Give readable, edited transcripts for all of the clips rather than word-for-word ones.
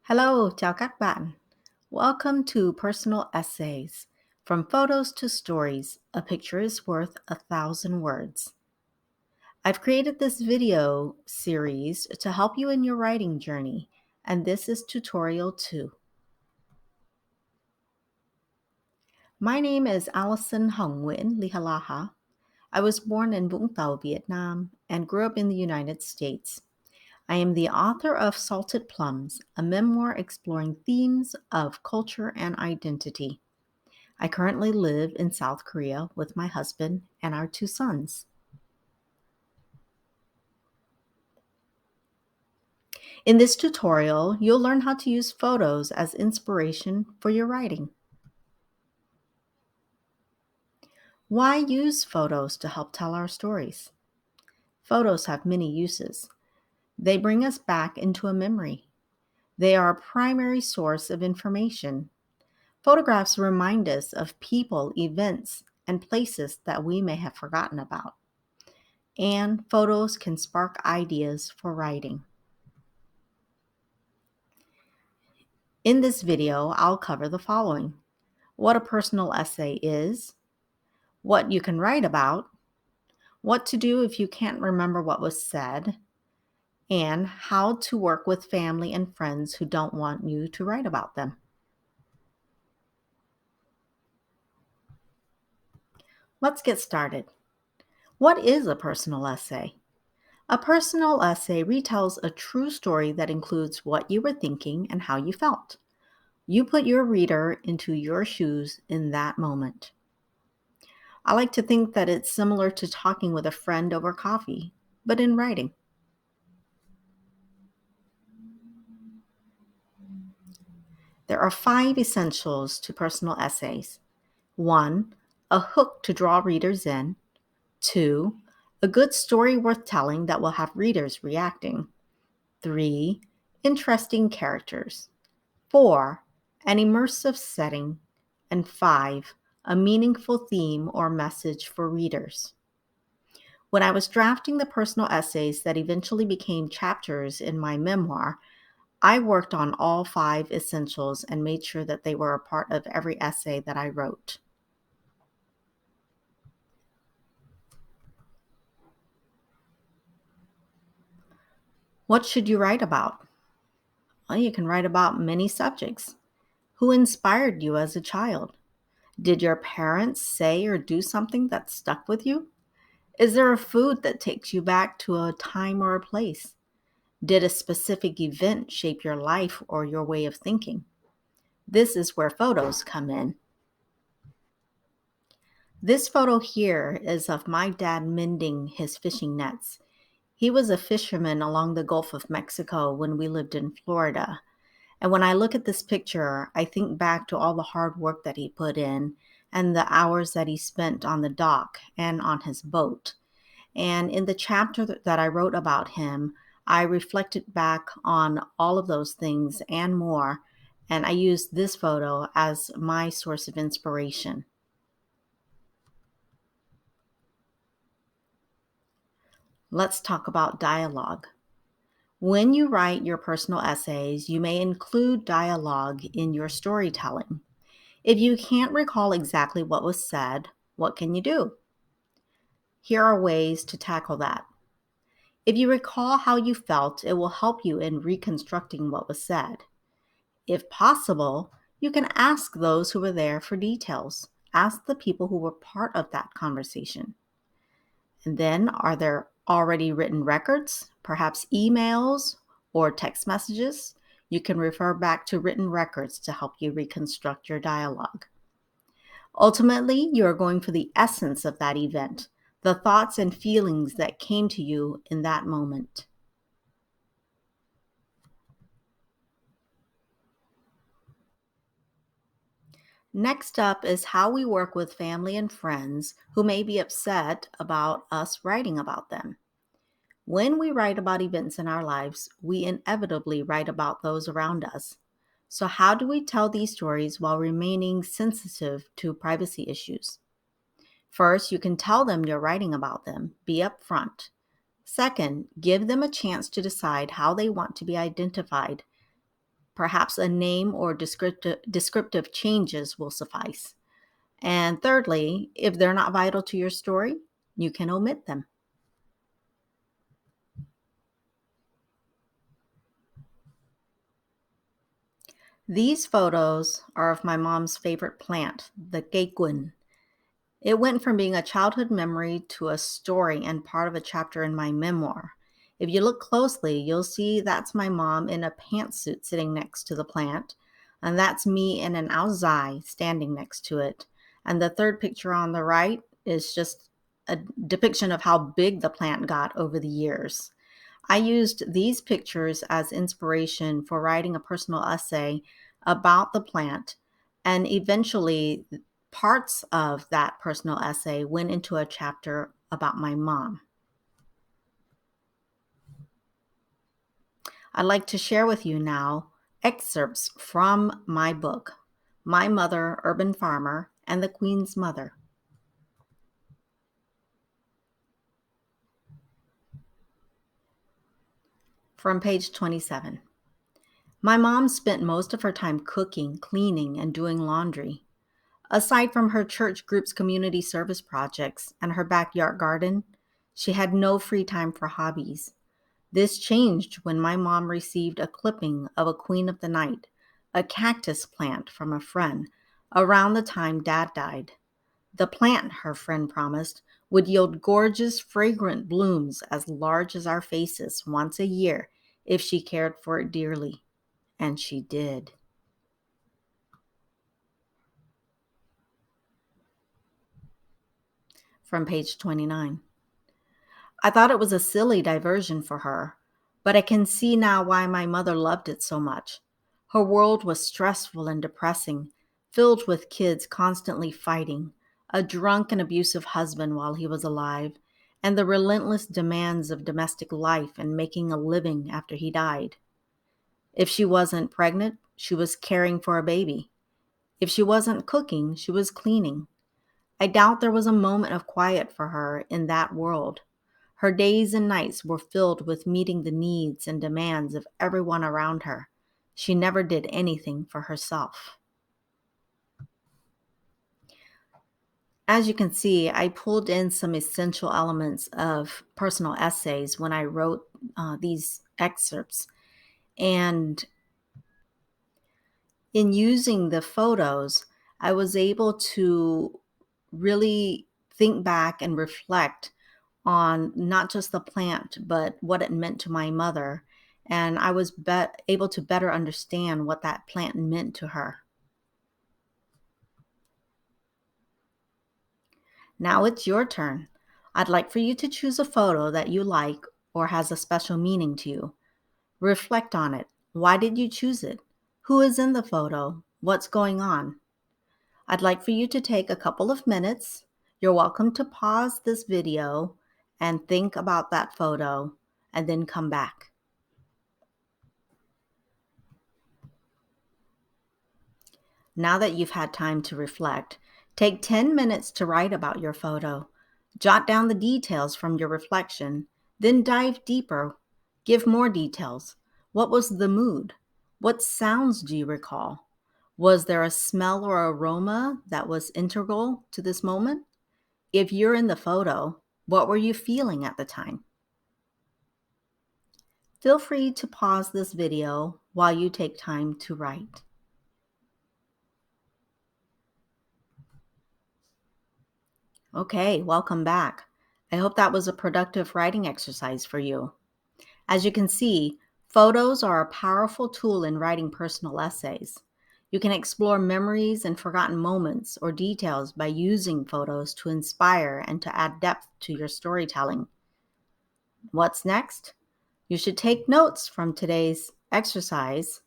Hello, chào các bạn. Welcome to Personal Essays. From photos to stories, a picture is worth 1,000 words. I've created this video series to help you in your writing journey, and this is tutorial 2. My name is Alison Hong Nguyen Lihalakha. I was born in Vũng Tàu, Vietnam, and grew up in the United States. I am the author of Salted Plums, a memoir exploring themes of culture and identity. I currently live in South Korea with my husband and our 2 sons. In this tutorial, you'll learn how to use photos as inspiration for your writing. Why use photos to help tell our stories? Photos have many uses. They bring us back into a memory. They are a primary source of information. Photographs remind us of people, events, and places that we may have forgotten about. And photos can spark ideas for writing. In this video, I'll cover the following: what a personal essay is, what you can write about, what to do if you can't remember what was said, and how to work with family and friends who don't want you to write about them. Let's get started. What is a personal essay? A personal essay retells a true story that includes what you were thinking and how you felt. You put your reader into your shoes in that moment. I like to think that it's similar to talking with a friend over coffee, but in writing. There are 5 essentials to personal essays. 1. A hook to draw readers in. 2. A good story worth telling that will have readers reacting. 3. Interesting characters. 4. An immersive setting. And 5. A meaningful theme or message for readers. When I was drafting the personal essays that eventually became chapters in my memoir, I worked on all 5 essentials and made sure that they were a part of every essay that I wrote. What should you write about? Well, you can write about many subjects. Who inspired you as a child? Did your parents say or do something that stuck with you? Is there a food that takes you back to a time or a place? Did a specific event shape your life or your way of thinking? This is where photos come in. This photo here is of my dad mending his fishing nets. He was a fisherman along the Gulf of Mexico when we lived in Florida. And when I look at this picture, I think back to all the hard work that he put in and the hours that he spent on the dock and on his boat. And in the chapter that I wrote about him, I reflected back on all of those things and more, and I used this photo as my source of inspiration. Let's talk about dialogue. When you write your personal essays, you may include dialogue in your storytelling. If you can't recall exactly what was said, what can you do? Here are ways to tackle that. If you recall how you felt, it will help you in reconstructing what was said. If possible, you can ask those who were there for details. Ask the people who were part of that conversation. And then, are there already written records, perhaps emails or text messages? You can refer back to written records to help you reconstruct your dialogue. Ultimately, you are going for the essence of that event, the thoughts and feelings that came to you in that moment. Next up is how we work with family and friends who may be upset about us writing about them. When we write about events in our lives, we inevitably write about those around us. So how do we tell these stories while remaining sensitive to privacy issues? First, you can tell them you're writing about them. Be upfront. Second, give them a chance to decide how they want to be identified. Perhaps a name or descriptive changes will suffice. And thirdly, if they're not vital to your story, you can omit them. These photos are of my mom's favorite plant, the keikun. It went from being a childhood memory to a story and part of a chapter in my memoir. If you look closely, you'll see that's my mom in a pantsuit sitting next to the plant, and that's me in an aozai standing next to it. And the third picture on the right is just a depiction of how big the plant got over the years. I used these pictures as inspiration for writing a personal essay about the plant, and eventually parts of that personal essay went into a chapter about my mom. I'd like to share with you now excerpts from my book, My Mother, Urban Farmer, and the Queen's Mother. From page 27. My mom spent most of her time cooking, cleaning, and doing laundry. Aside from her church group's community service projects and her backyard garden, she had no free time for hobbies. This changed when my mom received a clipping of a queen of the night, a cactus plant from a friend, around the time Dad died. The plant, her friend promised, would yield gorgeous, fragrant blooms as large as our faces once a year if she cared for it dearly. And she did. From page 29. I thought it was a silly diversion for her, but I can see now why my mother loved it so much. Her world was stressful and depressing, filled with kids constantly fighting, a drunk and abusive husband while he was alive, and the relentless demands of domestic life and making a living after he died. If she wasn't pregnant, she was caring for a baby. If she wasn't cooking, she was cleaning. I doubt there was a moment of quiet for her in that world. Her days and nights were filled with meeting the needs and demands of everyone around her. She never did anything for herself. As you can see, I pulled in some essential elements of personal essays when I wrote these excerpts. And in using the photos, I was able to really think back and reflect on not just the plant, but what it meant to my mother. And I was able to better understand what that plant meant to her. Now it's your turn. I'd like for you to choose a photo that you like or has a special meaning to you. Reflect on it. Why did you choose it? Who is in the photo? What's going on? I'd like for you to take a couple of minutes. You're welcome to pause this video and think about that photo and then come back. Now that you've had time to reflect, take 10 minutes to write about your photo. Jot down the details from your reflection, then dive deeper. Give more details. What was the mood? What sounds do you recall? Was there a smell or aroma that was integral to this moment? If you're in the photo, what were you feeling at the time? Feel free to pause this video while you take time to write. Okay, welcome back. I hope that was a productive writing exercise for you. As you can see, photos are a powerful tool in writing personal essays. You can explore memories and forgotten moments or details by using photos to inspire and to add depth to your storytelling. What's next? You should take notes from today's exercise,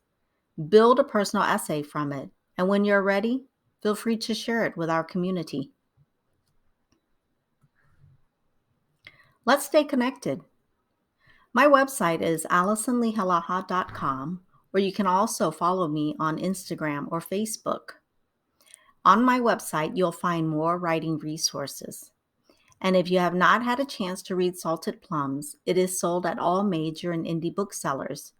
build a personal essay from it, and when you're ready, feel free to share it with our community. Let's stay connected. My website is AlisonLihalakha.com, or you can also follow me on Instagram or Facebook. On my website, you'll find more writing resources. And if you have not had a chance to read Salted Plums, it is sold at all major and indie booksellers.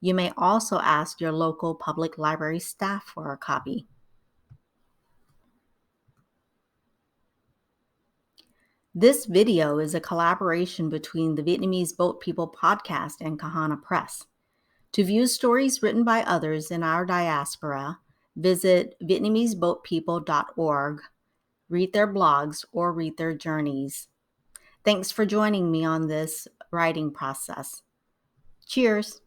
You may also ask your local public library staff for a copy. This video is a collaboration between the Vietnamese Boat People podcast and Kahana Press. To view stories written by others in our diaspora, visit VietnameseBoatPeople.org, read their blogs, or read their journeys. Thanks for joining me on this writing process. Cheers!